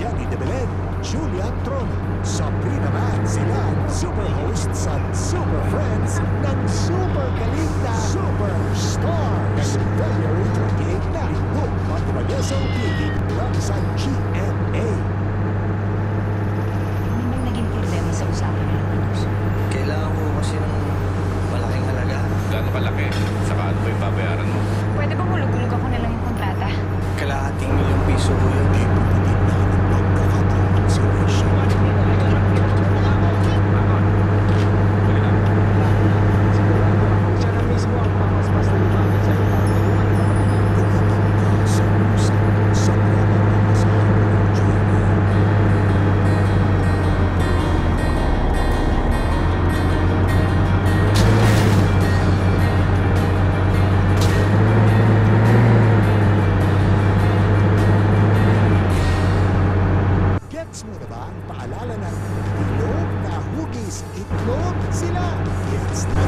Jenny De Belen, Julia Trono. Sabrina Man, sila ang super hosts at super friends ng super galing na Superstars. February 28 na, Linggo, Montevalleso TV, lang sa GMA. Ano bang naging problema sa usapan ng puso? Kailangan ko kasi ng malaking halaga. Gano'ng kalaki? Saka ano ba yung babayaran mo? Pwede bang hulog-hulog ako na lang yung kontrata? Kalahating milyong piso ko yun. Di kapatid na ng pagkakataon consideration. Siya na mismo ang pamaspas ng imamin sa ipang tulungan ng Kumapagpa sa pusa sa programa sa GMA. Gets mo na ba ang paalala ng bilog na hugis itlog? Sila gets na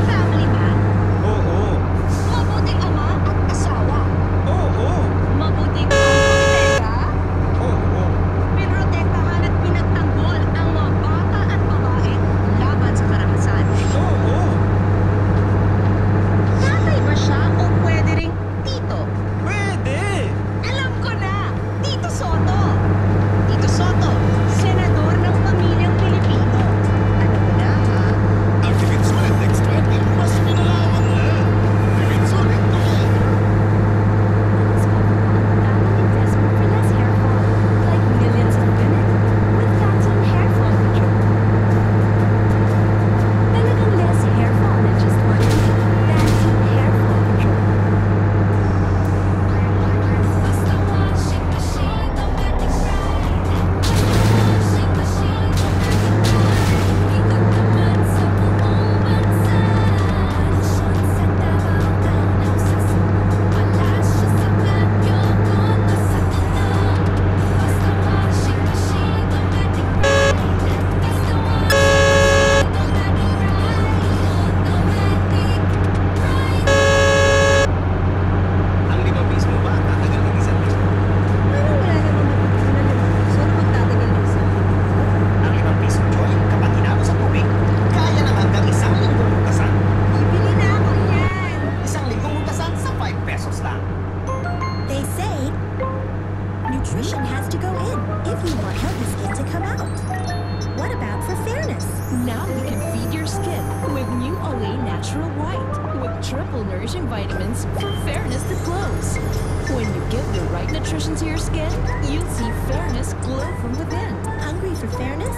Family ba? Oo. Mabuting ama at asawa. Oo. Mabuting pangprotekta. Oo. Pinrotektahan at pinagtanggol ang mga bata at babae laban sa karahasan. Oo. Tatay ba siya o pwede ring tito? Pwede! Alam ko na! Tito Soto! Tito Soto, senador ng pamilyang Pilipino. Alam mo na, ha? Ang Divinsulit Next 20, mas pinalawak na. Divinsulit to yan. Investment for less hair fall, like millions of women with Phantom Hair Fall Control. Talagang less hair fall in just 1 week. Phantom Hair Fall Control. Basta washing machine, automatic ride. Washing machine, automatic ride. Ikot naman sa buong bansa. Alasyon sa Davao Town Houses. Palasyo sa Baguio, Condo sa Tanang. Basta washing machine, automatic ride. Basta washing machine, automatic ride. Automatic ride. Ang 5 piso mo ba? Tatagal ng 1 linggo. Parang wala namang matutunan ng mga puso na magtatagal ng isang Ang 5 piso, Joy, kapag hinalo sa tubig, kaya na hanggang 1 linggong mutasan. Bibili na ako yan! 1 linggong mutasan sa 5 pesos lang. They say nutrition has to go in if you want healthy skin to come out. What about for fairness? Now you can feed your skin with new Olay Natural White with triple nourishing vitamins for fairness that glows. When you give the right nutrition to your skin, you'll see fairness glow from within. Hungry for fairness?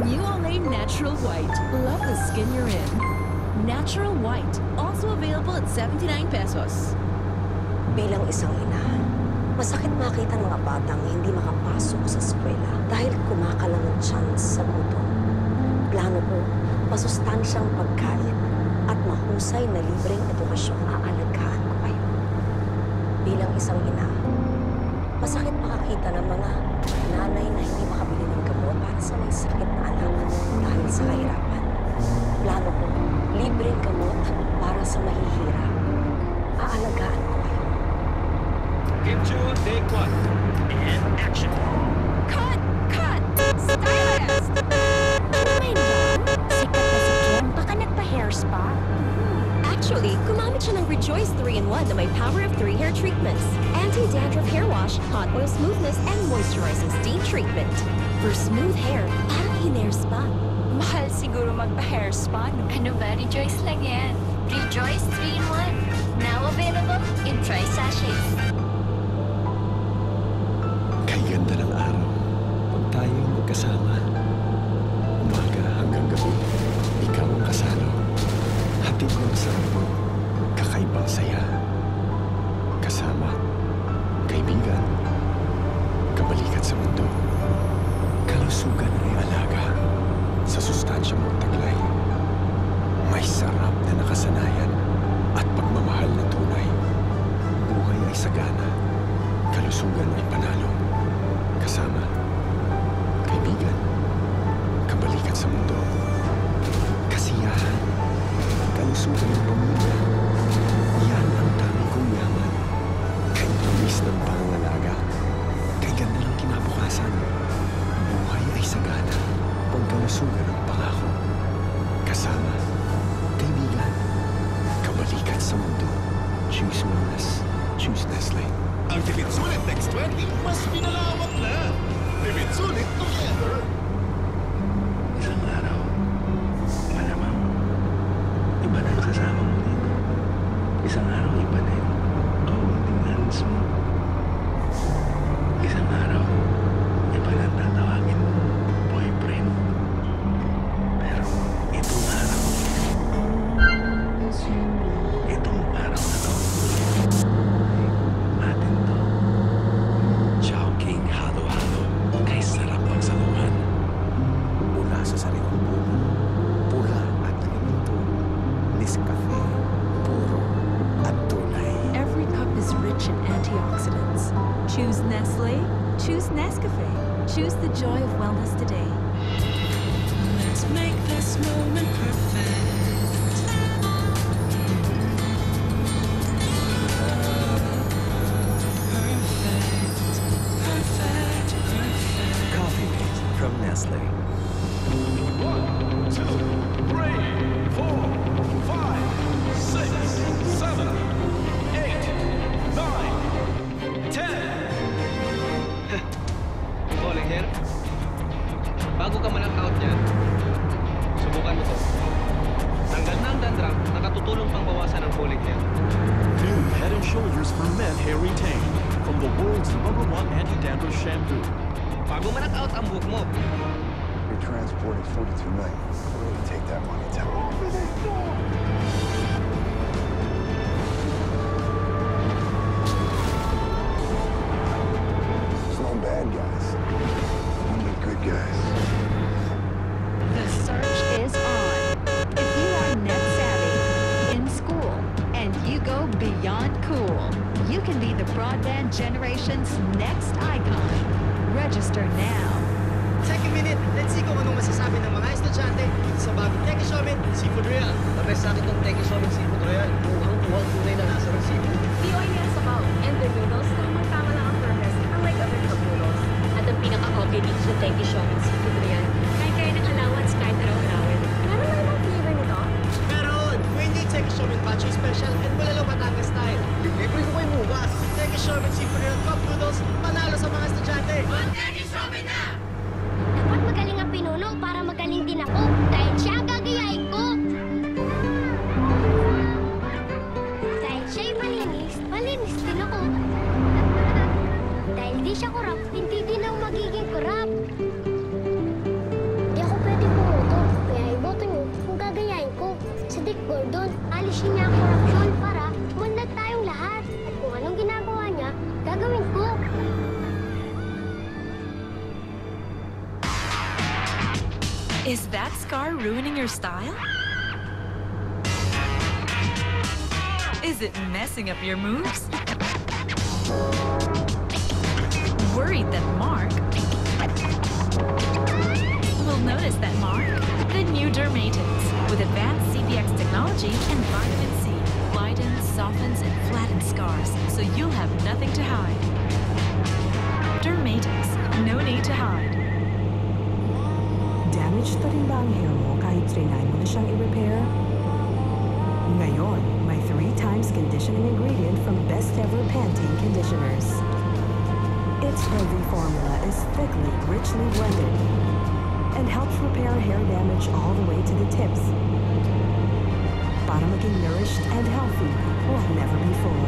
New Olay Natural White. Love the skin you're in. Natural White. Also available at 79 pesos. Bilang isang ina, masakit makita ng mga batang hindi makapasok sa eskwela dahil kumakalang ang chance sa gutom. Plano ko, masustansyang pagkain at mahusay na libreng edukasyong aalagaan ko kayo. Bilang isang ina, masakit makakita ng mga nanay na hindi makabili ng gamot para sa may sakit na anak dahil sa kahirapan. Plano ko, libreng gamot para sa mahihirap. Aalagaan ko kayo. Kim Chu, take 1. And action. Cut! Cut! Stylist! May ba? Sikat na si Kim, baka nagpa-hair spa? Actually, gumamit siya ng Rejoice 3-in-1 na may power of 3 hair treatments. Anti-dandruff hair wash, hot oil smoothness, and moisturizing steam treatment. For smooth hair, parang hinair spa. Mahal siguro magpa-hair spa, no? Ano ba? Rejoice lang yan. Rejoice 3-in-1. Now available in tri-sachets. Kay ganda ng araw. Pag tayo'y magkasama. Umaga hanggang gabi. Kasama, kaibigan, kabalikat sa mundo. Kalusugan ay alaga sa sustansyang magtaglay. May sarap na nakasanayan at pagmamahal na tunay. Buhay ay sagana, kalusugan ay panalo. Kasama, kaibigan, kabalikat sa mundo. Kasiyahan, kalusugan ng pamilya. Yan ang dami kong yaman. Kay tamis ng pangangalaga, kay ganda ng kinabukasan. Buhay ay sagana, pagkalusugan ang pangako. Kasama, kaibigan, kabalikat sa mundo. Choose wellness, choose Nestle. Ang Tipid Sulit Next 20, mas pinalawak na. Tipid Sulit together. Isang araw, malamang, iba na ang sasama mo dito. Isang araw, iba na yung kaunting hands mo. Isang araw, iba na ang tatawagin mo, boyfriend. Pero itong araw na to, atin to. Chowking halo-halo kay sarap pagsaluhan. Mula sa sariwang buko, pula at limuto, Nescafe, puro at tunay. Every cup is rich in antioxidants. Choose Nestle. Choose Nescafe. Choose the joy of wellness today. Let's make this moment perfect. Coffee Mate from Nestle. 1, 2, 3, 4, 5, 6, 7, 8, 9, 10. Bowling hair? Bago ka man-out dyan, subukan mo to. Tanggal na ang dandruff, nakatutulong pang bawasan ang bowling hair. New Head & Shoulders for Men Hair Retain from the world's #1 anti-dandruff shampoo. Bago man-out ang buhok mo, You're transporting 42 million. Where do you take that money, tell me? There's no bad guys. Only good guys. The search is on. If you are net savvy, in school, and you go beyond cool, you can be the broadband generation's next icon. Register now. Second minute, let's see kung anong masasabi ng mga estudyante dito sa bagong Teki Summit Seafood Royal. Mabay sa akin itong Teki Summit Seafood Royal. Mukhang tunay na lasa ng seafood. Pioy nila sa bao, and the noodles, tamang-tama lang ang firmness, unlike other cup noodles. At ang pinaka-okay dito sa Teki Summit Seafood Royal, kahit kayo ng allowance kahit araw-arawin. Meron lang ibang flavor nito? Meron! Wendy Teki Summit Pacho Special and Bulalo Batangas Style. Libre ko kayo bukas. Teki Summit Seafood Royal Cup Noodles, panalo sa mga estudyante. Teki Summit na! Dapat magaling ang pinuno para magaling din ako dahil siya ang gagayain ko. Dahil siya'y malinis, malinis din ako. Dahil di siya korap, hindi din ako magiging korap. Di ako pwede pumoto, kaya iboto niyo kung gagayain ko. Si Dick Gordon, alisin niya ang korupsyon para umunlad tayong lahat. At kung anong ginagawa niya, gagawin ko. Is that scar ruining your style? Is it messing up your moves? Worried that Mark will notice that Mark? The new Dermatins with advanced CPX technology and vitamin C lightens, softens, and flattens scars so you'll have nothing to hide. Dermatins, no need to hide. Damaged pa rin ba ang hair mo kahit trinay mo na siyang i-repair? Ngayon, may 3 times conditioning ingredient from Best Ever Pantene Conditioners. Its healthy formula is thickly, richly blended and helps repair hair damage all the way to the tips. Para maging nourished and healthy like never before.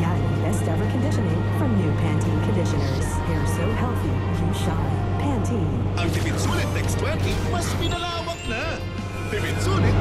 Yan, Best Ever Conditioning from new Pantene Conditioners. Hair so healthy, you shine. Pantene. Ang Tipid Sulit Next 20, mas pinalawak na. Tipid Sulit